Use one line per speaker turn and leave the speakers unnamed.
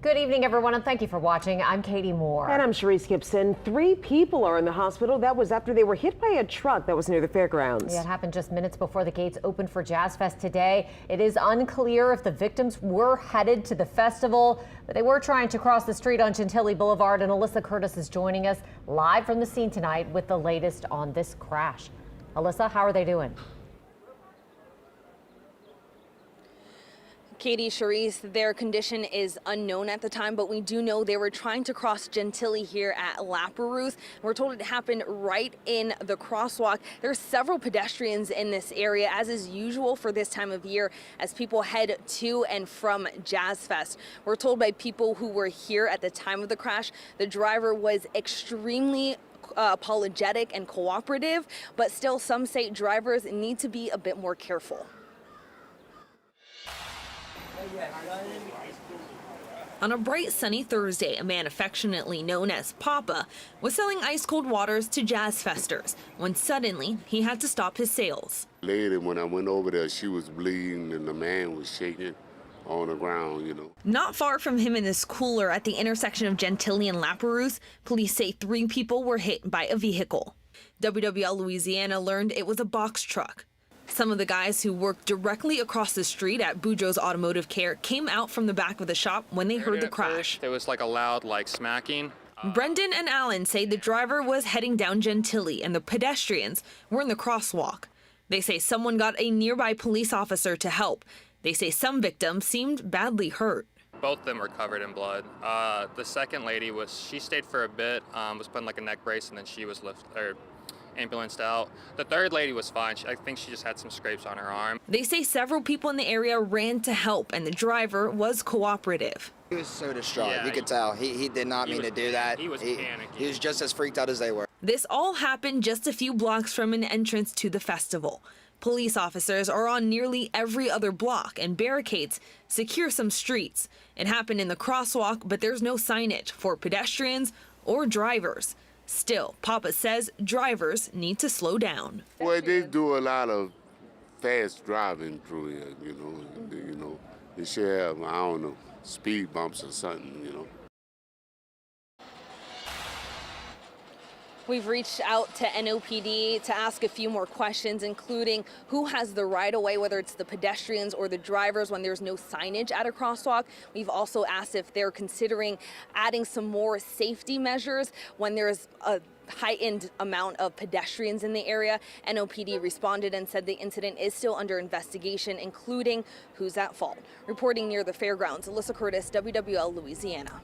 Good evening, everyone, and thank you for watching. I'm Katie Moore.
And I'm Cherise Gibson. 3 people are in the hospital. That was after they were hit by a truck that was near the fairgrounds.
Yeah, it happened just minutes before the gates opened for Jazz Fest today. It is unclear if the victims were headed to the festival, but they were trying to cross the street on Chantilly Boulevard. And Alyssa Curtis is joining us live from the scene tonight with the latest on this crash. Alyssa, how are they doing?
Katie, Cherise, their condition is unknown at the time, but we do know they were trying to cross Chantilly here at Lapperouth. We're told it happened right in the crosswalk. There are several pedestrians in this area, as is usual for this time of year, as people head to and from Jazz Fest. We're told by people who were here at the time of the crash, the driver was extremely apologetic and cooperative, but still some say drivers need to be a bit more careful. On a bright sunny Thursday, a man affectionately known as Papa was selling ice-cold waters to Jazz Festers when suddenly he had to stop his sales.
Lady, when I went over there, she was bleeding and the man was shaking on the ground, you know.
Not far from him in this cooler at the intersection of Chantilly and Lapperouth, police say 3 people were hit by a vehicle. WWL Louisiana learned it was a box truck. Some of the guys who worked directly across the street at Boudreaux's Automotive Care came out from the back of the shop when they heard the crash.
There was like a loud smacking.
Brendan and Alan say the driver was heading down Chantilly and the pedestrians were in the crosswalk. They say someone got a nearby police officer to help. They say some victims seemed badly hurt.
Both of them were covered in blood. The second lady she stayed for a bit, was put in like a neck brace, and then she was ambulanced out. The third lady was fine. I think she just had some scrapes on her arm.
They say several people in the area ran to help, and the driver was cooperative.
He was so distraught.
Yeah,
you could tell. He did not mean to do that.
He was panicking.
He was just as freaked out as they were.
This all happened just a few blocks from an entrance to the festival. Police officers are on nearly every other block, and barricades secure some streets. It happened in the crosswalk, but there's no signage for pedestrians or drivers. Still, Papa says drivers need to slow down.
Well, they do a lot of fast driving through here, you know. They should have, I don't know, speed bumps or something, you know.
We've reached out to NOPD to ask a few more questions, including who has the right of way, whether it's the pedestrians or the drivers when there's no signage at a crosswalk. We've also asked if they're considering adding some more safety measures when there's a heightened amount of pedestrians in the area. NOPD responded and said the incident is still under investigation, including who's at fault. Reporting near the fairgrounds, Alyssa Curtis, WWL Louisiana.